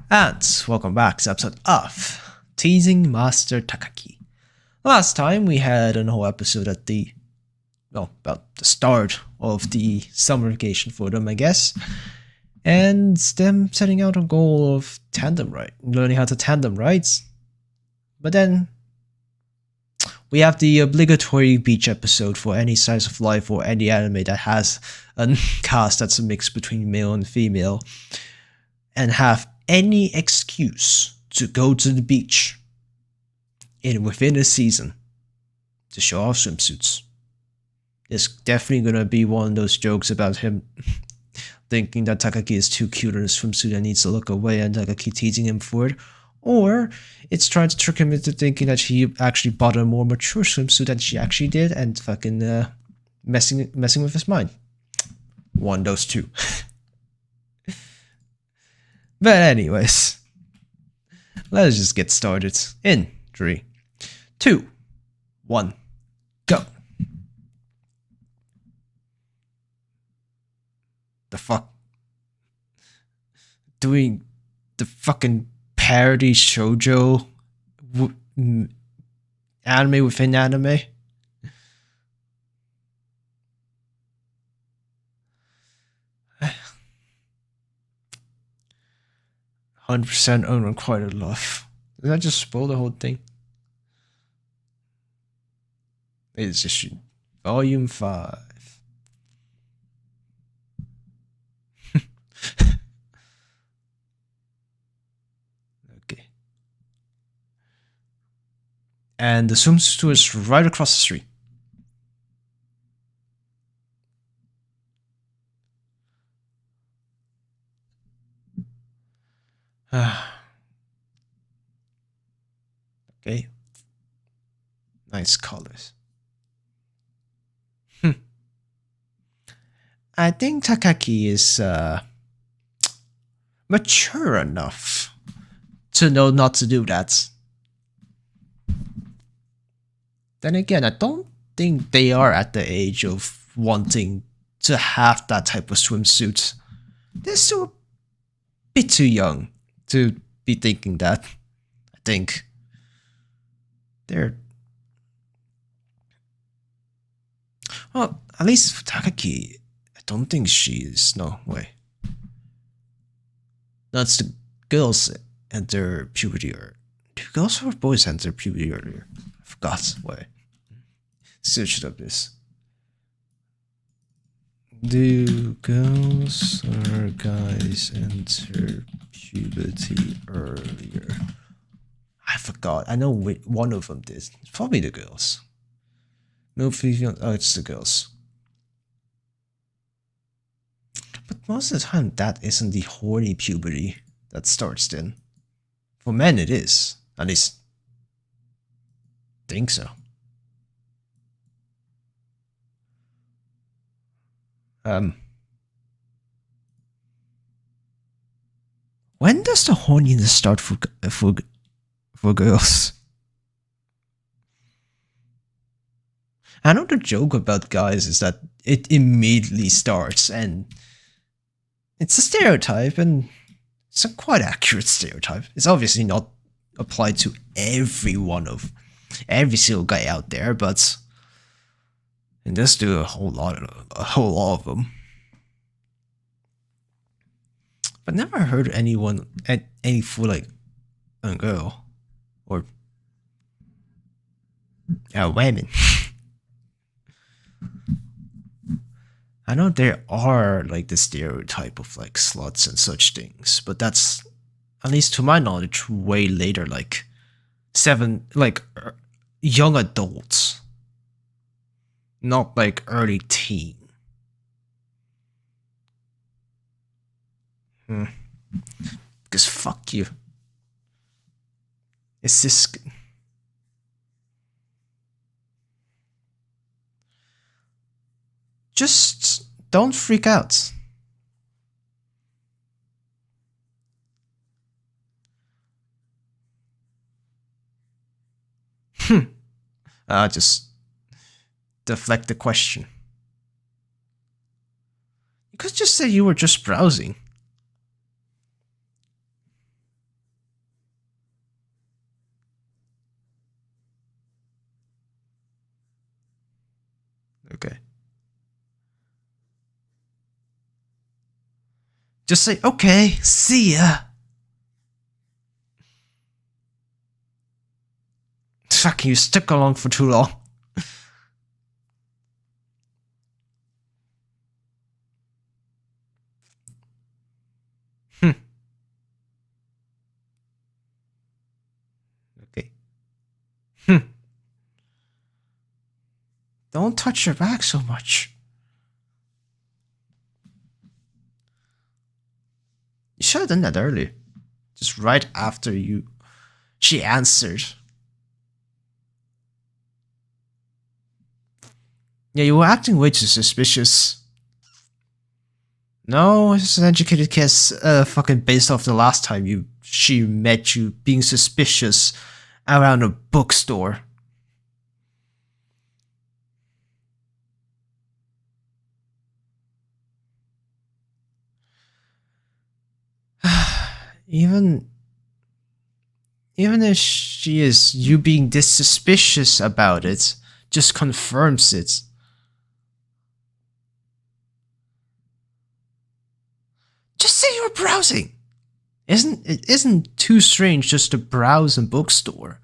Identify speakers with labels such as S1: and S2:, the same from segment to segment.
S1: And welcome back to episode of Teasing Master Takagi. Last time we had a whole episode at about the start of the summer vacation for them, I guess. And them setting out a goal of learning how to tandem ride. But then we have the obligatory beach episode for any size of life or any anime that has a cast that's a mix between male and female. And have any excuse to go to the beach within a season to show off swimsuits. It's definitely gonna be one of those jokes about him thinking that Takagi is too cute in a swimsuit and needs to look away and Takagi teasing him for it. Or it's trying to trick him into thinking that he actually bought a more mature swimsuit than she actually did and fucking messing with his mind. One of those two. But anyways, let's just get started in 3, 2, 1, go. The fuck? Doing the fucking parody shoujo anime within anime? 100% unrequited love. Did I just spoil the whole thing? It's just volume 5. Okay. And the swimsuit is right across the street. Okay. Nice colors. I think Takagi is mature enough to know not to do that. Then again, I don't think they are at the age of wanting to have that type of swimsuit. They're still a bit too young to be thinking that, I think. Well, at least for Takagi, I don't think she is. No way. That's the girls enter puberty earlier. Do girls or boys enter puberty earlier? I forgot. Wait. Search up this. Do girls or guys enter puberty earlier? I forgot. I know one of them did. It's probably the girls. No female. Oh, it's the girls. But most of the time, that isn't the horny puberty that starts then. For men, it is. At least, think so. When does the horniness start for girls? I know the joke about guys is that it immediately starts, and it's a stereotype, and it's a quite accurate stereotype. It's obviously not applied to every single guy out there, but it does do a whole lot of them. But never heard anyone any for like a girl or women. I know there are like the stereotype of like sluts and such things, but that's, at least to my knowledge, way later, like young adults, not like early teen. Because fuck you. It's this. Just don't freak out. Just deflect the question. You could just say you were just browsing. Okay. Just say, okay, see ya. Fuck, you stuck along for too long. Okay. Don't touch your back so much. You should have done that earlier. Just right after she answered. Yeah, you were acting way too suspicious. No, it's an educated kiss, fucking based off the last time she met you being suspicious around a bookstore. Even if she is, you being this suspicious about it just confirms it. Just say you're browsing. It isn't too strange just to browse a bookstore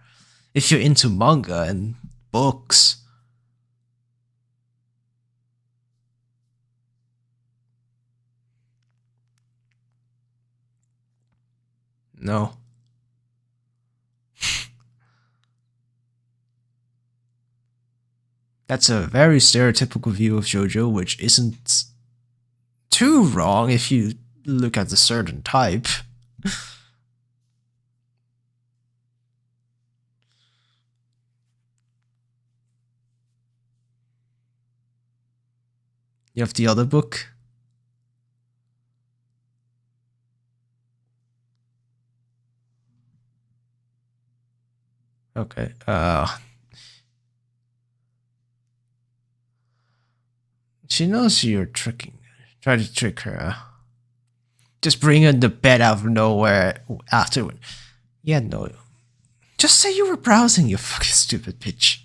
S1: if you're into manga and books. No. That's a very stereotypical view of JoJo, which isn't too wrong if you look at a certain type. You have the other book? Okay, she knows you're tricking. Try to trick her. Just bring her the bed out of nowhere afterward. Yeah, no. Just say you were browsing, you fucking stupid bitch.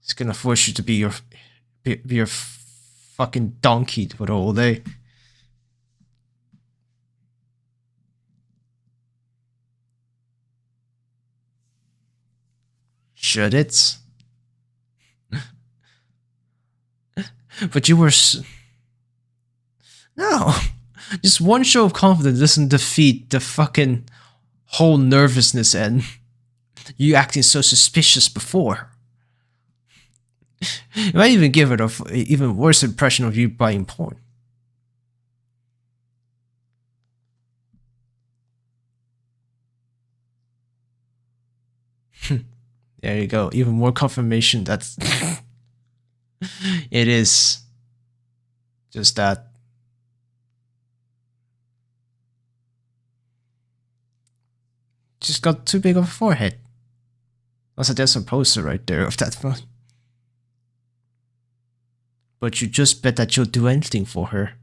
S1: It's gonna force you to be your fucking donkey for the whole day. Should it? But you were... No. Just one show of confidence doesn't defeat the fucking whole nervousness and you acting so suspicious before. It might even give it an even worse impression of you buying porn. There you go. Even more confirmation that it is just that. Just got too big of a forehead. Also, there's a poster right there of that one. But you just bet that you'll do anything for her.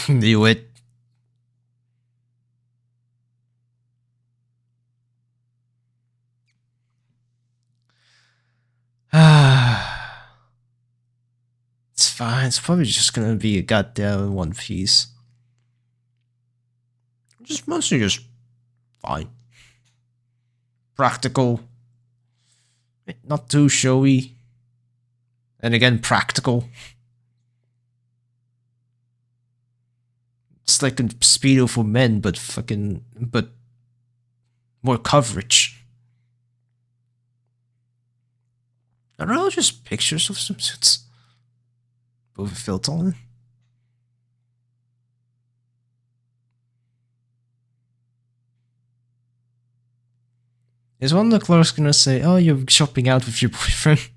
S1: Knew it. It's fine. It's probably just gonna be a goddamn One Piece. Just mostly just fine. Practical. Not too showy. And again, practical. It's like a Speedo for men, but more coverage. I don't know, just pictures of some suits. With a filter on it. Is one of the clerks gonna say, "Oh, you're shopping out with your boyfriend"?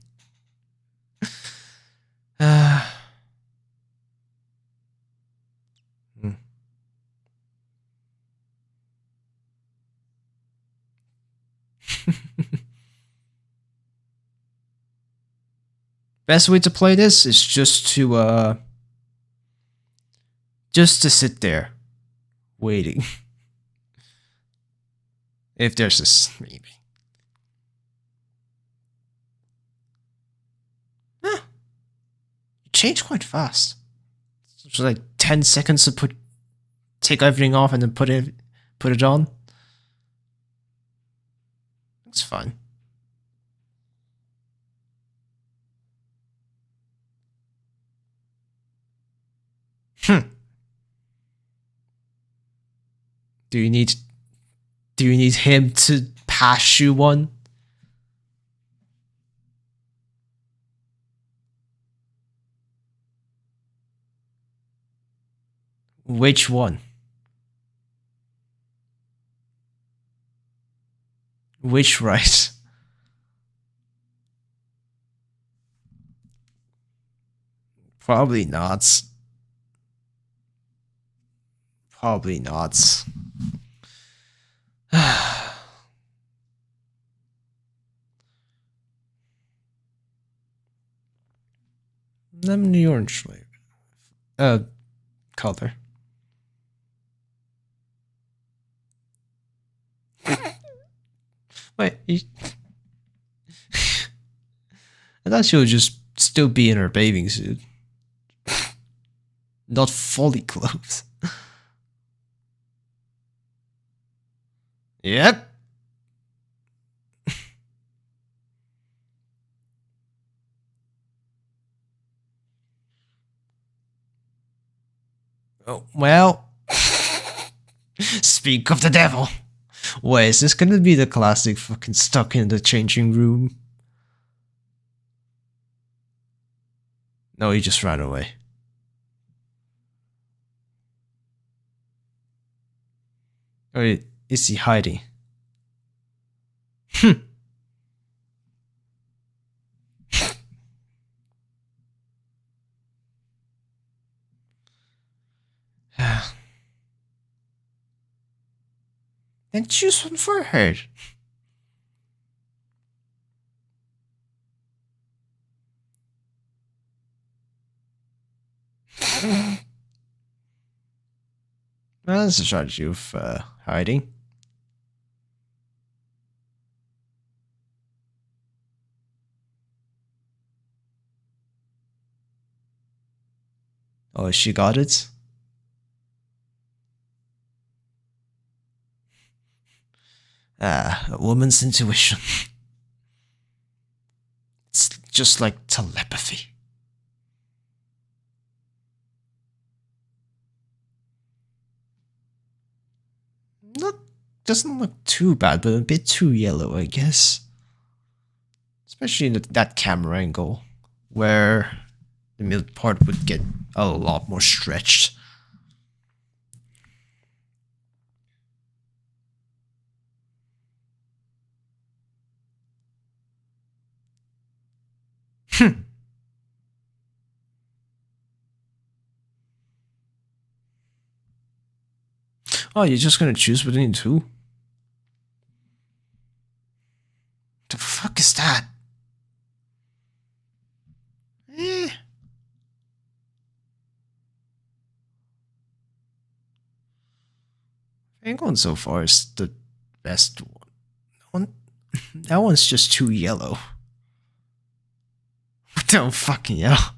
S1: Best way to play this is just to sit there, waiting. If there's a maybe. Huh. It changed quite fast. It's like 10 seconds to take everything off and then put it on. It's fine. Do you need him to pass you one? Which one? Which right? Probably not. Probably not. Lemon orange flavor. Color. Wait, I thought she would just still be in her bathing suit. Not fully clothed. Yep. Oh, well. Speak of the devil. Wait, is this gonna be the classic fucking stuck in the changing room? No, he just ran away. Or is he hiding? Then choose one for her. Well, that's a strategy of hiding. Oh, she got it? A woman's intuition. It's just like telepathy. Doesn't look too bad, but a bit too yellow, I guess. Especially in that camera angle, where the middle part would get a lot more stretched. Oh, you're just gonna choose between two? The fuck is that? I ain't going so far as the best one. That one's just too yellow. Don't fucking hell.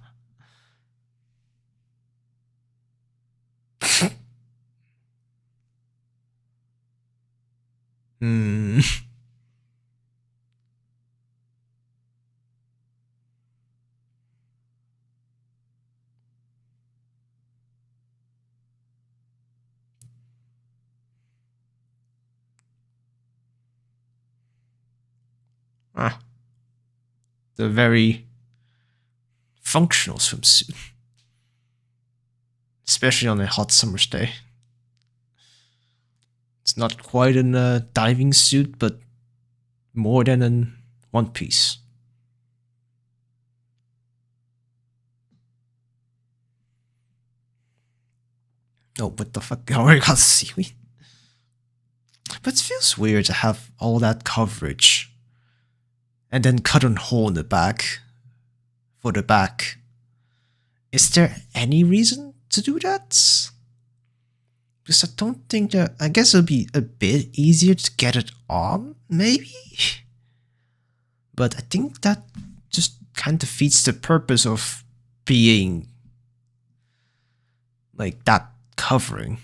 S1: The very functional swimsuit. Especially on a hot summer's day. It's not quite in a diving suit, but more than in one piece. Oh, what the fuck? I already got seaweed. But it feels weird to have all that coverage and then cut a hole in the back for the back. Is there any reason to do that? Because I don't think that. I guess it'll be a bit easier to get it on, maybe? But I think that just kind of defeats the purpose of being like that covering.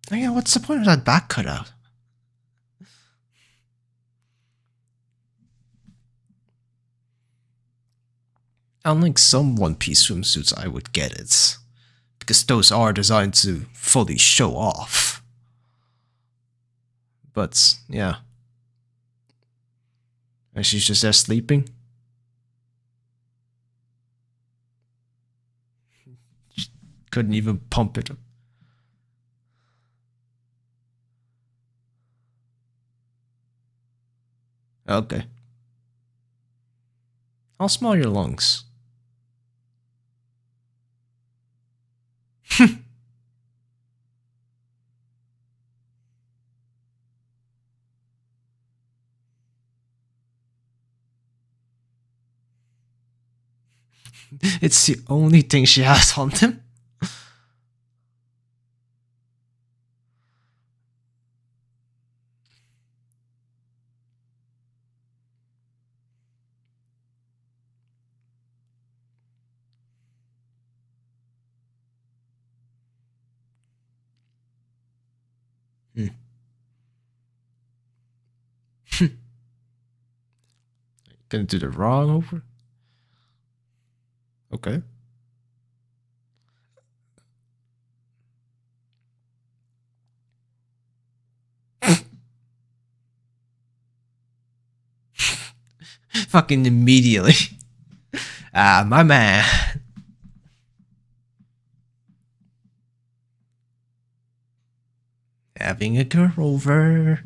S1: Oh yeah, what's the point of that back cutout? Unlike some One Piece swimsuits, I would get it. Because those are designed to fully show off. But, yeah. And she's just there sleeping? She couldn't even pump it. Okay. How small are your lungs? It's the only thing she has on them. Gonna do the wrong over? Okay. Fucking immediately. Ah, my man. Having a girl over.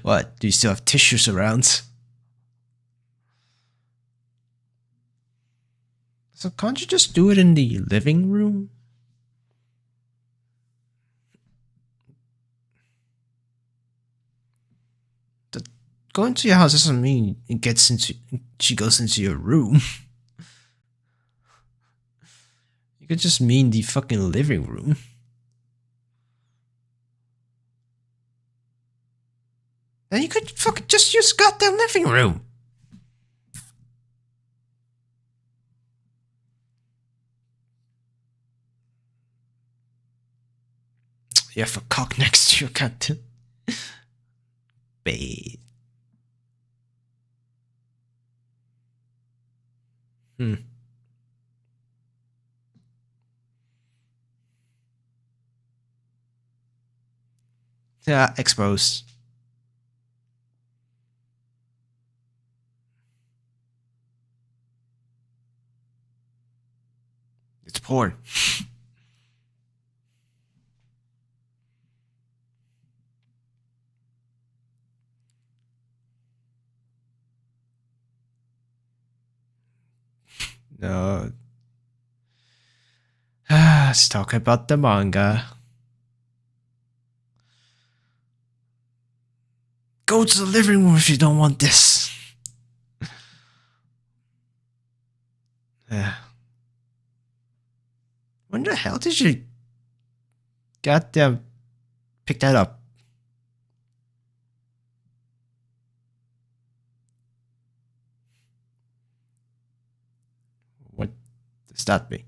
S1: What? Do you still have tissues around? So can't you just do it in the living room? Going to your house doesn't mean she goes into your room. You could just mean the fucking living room. And you could fucking just use goddamn living room. You have a cock next to your goddamn bed. Yeah, exposed. It's porn. No. Let's talk about the manga. Go to the living room if you don't want this. When the hell did you goddamn pick that up? What does that mean?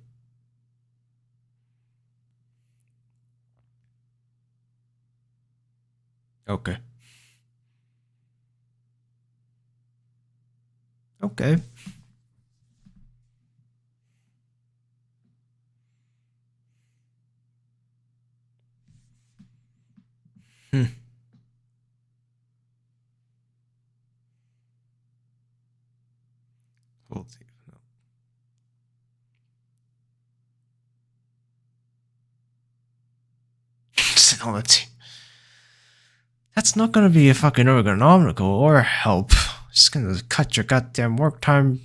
S1: Okay. Okay. We'll see. No. Synology. That's not gonna be a fucking ergonomical or help. It's gonna cut your goddamn work time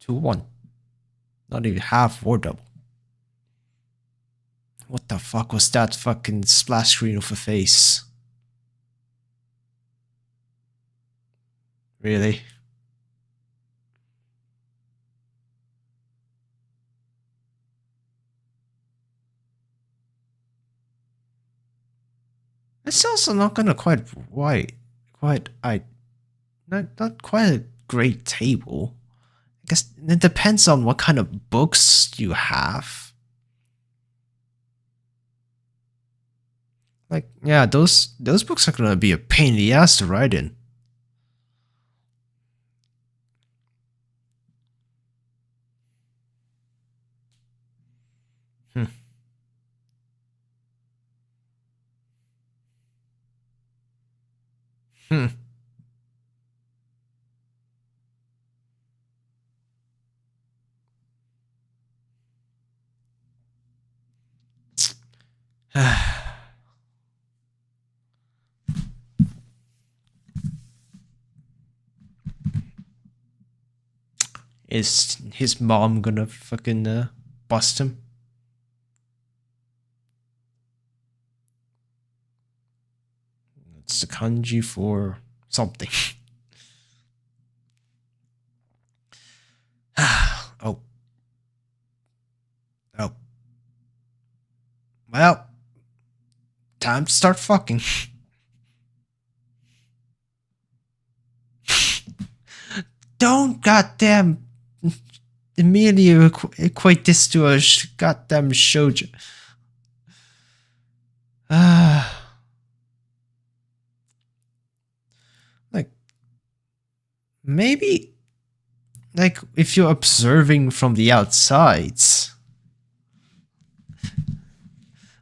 S1: to 1. Not even half or double. What the fuck was that fucking splash screen of a face? Really? It's also not gonna not quite a great table. I guess it depends on what kind of books you have. Like, yeah, those books are gonna be a pain in the ass to write in. Hmm. Hmm. Is his mom gonna fucking bust him? It's the kanji for something. Oh. Oh. Well, time to start fucking. Don't goddamn immediately equate this to a goddamn shoujo. Like, maybe, like, if you're observing from the outsides,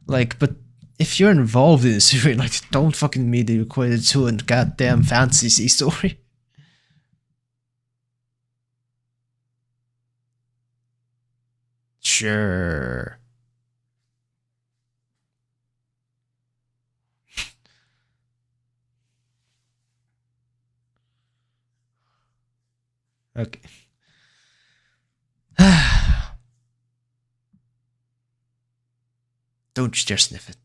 S1: like, but if you're involved in this, like, don't fucking immediately equate it to a goddamn fantasy story. Sure. Okay. Don't you dare sniff it.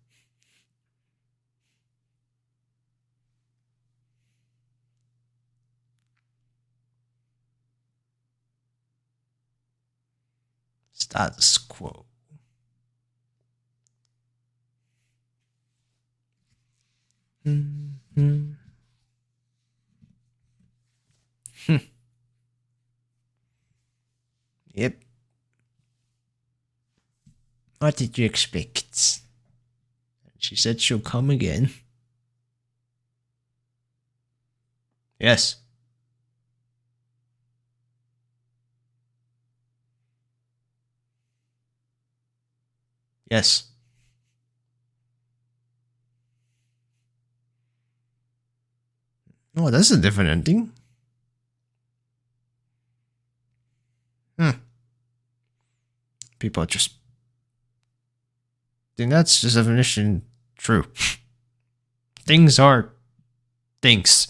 S1: Status quo. Mm-hmm. Yep. What did you expect? She said she'll come again. Yes. Yes. Oh, that's a different ending. People are just... I think that's the definition true. Things are things.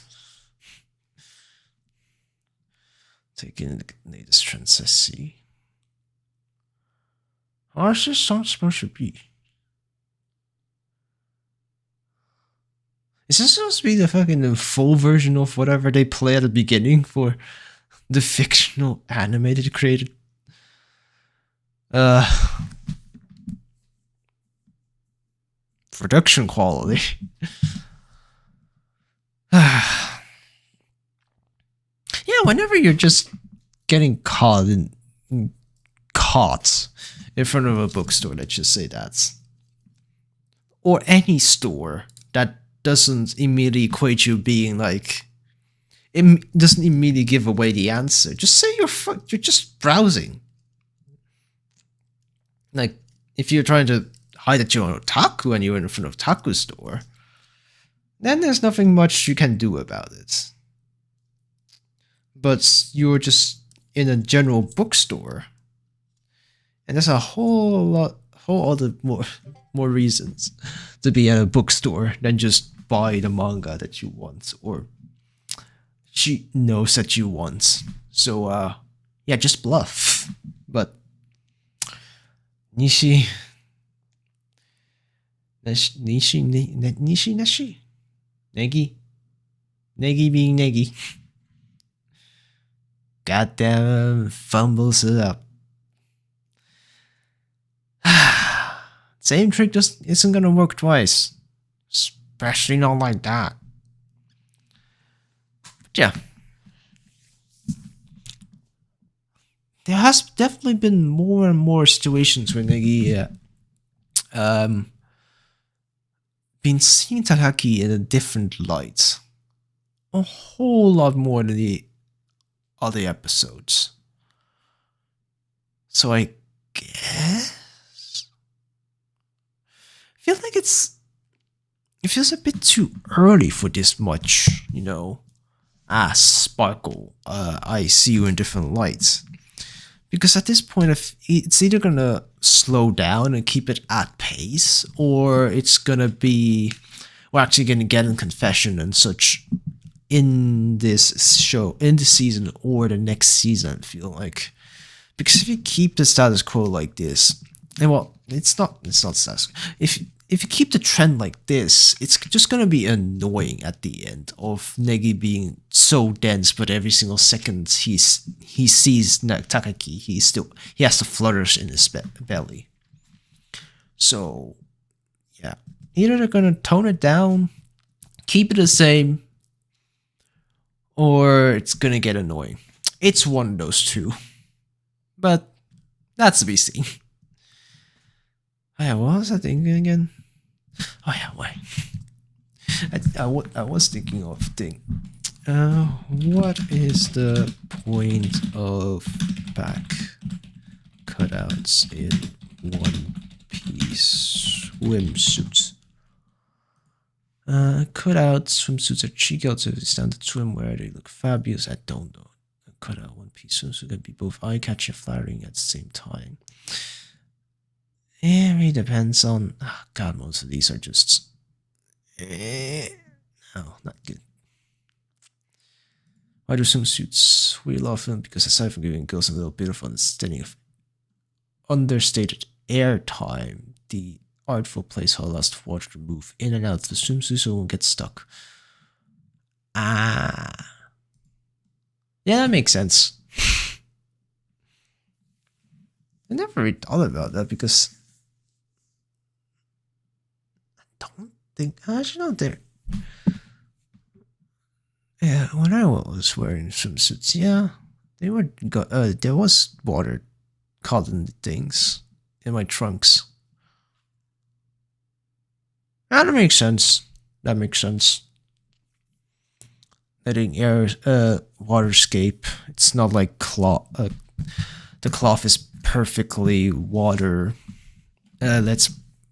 S1: Taking the latest trends I see. How is this song supposed to be? Is this supposed to be the fucking full version of whatever they play at the beginning for the fictional animated created? Production quality. Yeah, whenever you're just getting caught in front of a bookstore, let's just say that, or any store that doesn't immediately equate you being like, it doesn't immediately give away the answer. Just say you're just browsing. Like, if you're trying to hide that you're an otaku and you're in front of a otaku store, then there's nothing much you can do about it. But you're just in a general bookstore, and there's a whole other more reasons to be at a bookstore than just buy the manga that you want or she knows that you want. So yeah, just bluff. But Nishi Negi being Negi. goddamn fumbles it up. Same trick just isn't gonna work twice. Especially not like that. But yeah. There has definitely been more and more situations where Negi been seeing Takagi in a different light. A whole lot more than the other episodes. So I guess I feel like it feels a bit too early for this much, sparkle. I see you in different lights. Because at this point, it's either gonna slow down and keep it at pace, or it's gonna be we're actually gonna get in confession and such in this show, in this season, or the next season. I feel like, because if you keep the status quo like this, and well, it's not status quo. If you keep the trend like this, it's just gonna be annoying at the end of Negi being so dense, but every single second he sees Takagi, he has to flourish in his belly. So yeah, either they're gonna tone it down, keep it the same, or it's gonna get annoying. It's one of those two, but that's to be seen. Oh yeah, what was I thinking again? Oh yeah, wait. I was thinking of what is the point of back cutouts in One Piece swimsuits? Cutout swimsuits are cheeky out of the standard swimwear. They look fabulous. I don't know. A cutout One Piece swimsuit can be both eye-catching and flattering at the same time. It really depends on. Oh God, most of these are just. No, not good. Why do swimsuits? We love them because aside from giving girls a little bit of understated airtime, the artful place allows the water to move in and out of the swimsuit so it won't get stuck. Yeah, that makes sense. I never really thought about that because I don't think actually not there. Yeah, when I was wearing swimsuits, yeah, there was water caught in the things in my trunks. That makes sense. That makes sense. Letting water escape. It's not like cloth. The cloth is perfectly water.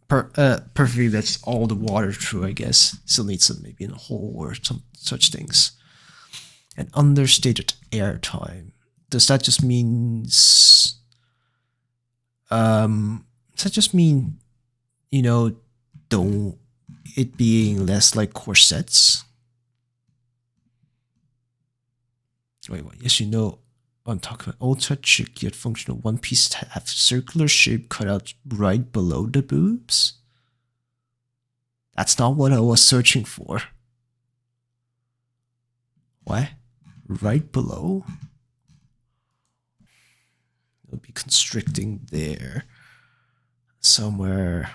S1: Perfectly lets all the water through. I guess still needs some maybe in a hole or some such things. And understated airtime. Does that just mean? Does that just mean, don't it being less like corsets? Wait, what? Yes, I'm talking about ultra chic yet functional one piece to have circular shape cut out right below the boobs. That's not what I was searching for. What? Right below? It'll be constricting there. Somewhere.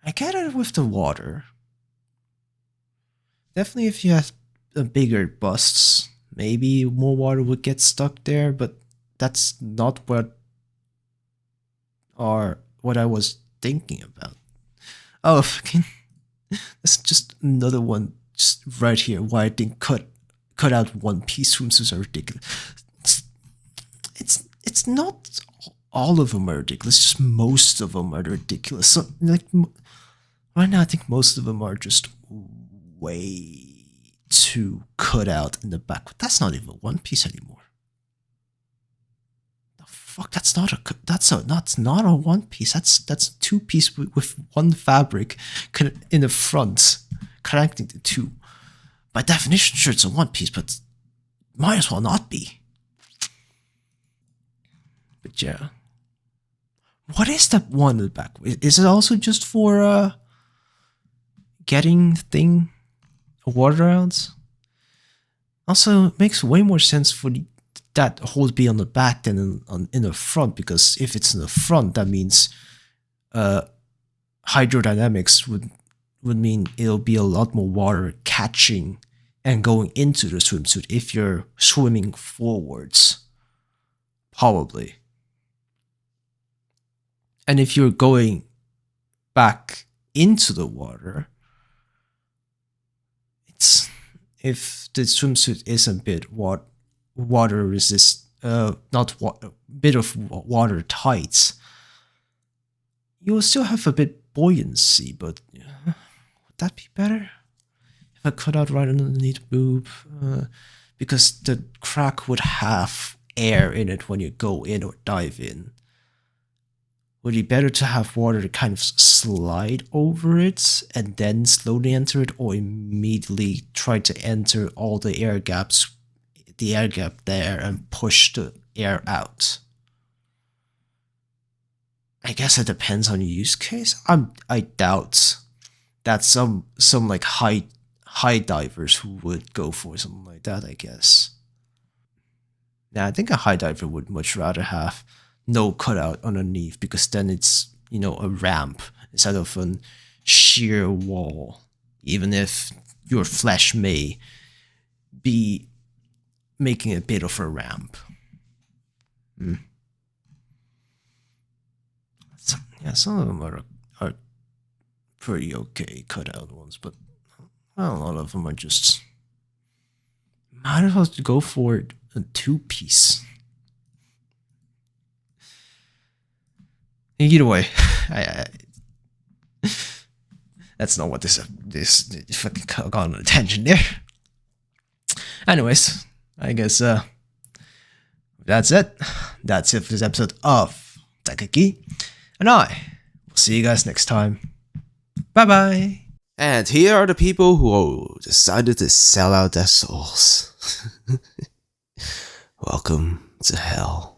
S1: I get it with the water. Definitely if you have bigger busts, maybe more water would get stuck there, but that's not what I was thinking about. Oh, fucking. That's just another one just right here. Why I think cut out one piece swimsuits are ridiculous. It's not all of them are ridiculous, just most of them are ridiculous. So, like, right now I think most of them are just way too cut out in the back. But that's not even one piece anymore. The fuck, that's not a one piece. That's a two piece with one fabric in the front connecting the two. By definition, sure, it's a one piece, but might as well not be. But yeah. What is that one in the back? Is it also just for getting water out? Also, it makes way more sense for that hole to be on the back than in the front, because if it's in the front, that means hydrodynamics would mean it'll be a lot more water catching and going into the swimsuit if you're swimming forwards. Probably. And if you're going back into the water, if the swimsuit is a bit water resist, bit of water tight, you will still have a bit buoyancy, but would that be better? If I cut out right underneath boob, because the crack would have air in it when you go in or dive in. Would it be better to have water to kind of slide over it and then slowly enter it, or immediately try to enter all the air gap there and push the air out? I guess it depends on your use case. I doubt that some like high divers who would go for something like that, I guess. Now, I think a high diver would much rather have no cutout underneath, because then it's, a ramp instead of a sheer wall, even if your flesh may be making a bit of a ramp. Some of them are pretty okay cutout ones, but a lot of them are just, might as well go for a two-piece. Either way, that's not what this fucking got on a tangent there. Anyways, I guess that's it. That's it for this episode of Takagi, and I will see you guys next time. Bye bye.
S2: And here are the people who decided to sell out their souls. Welcome to hell.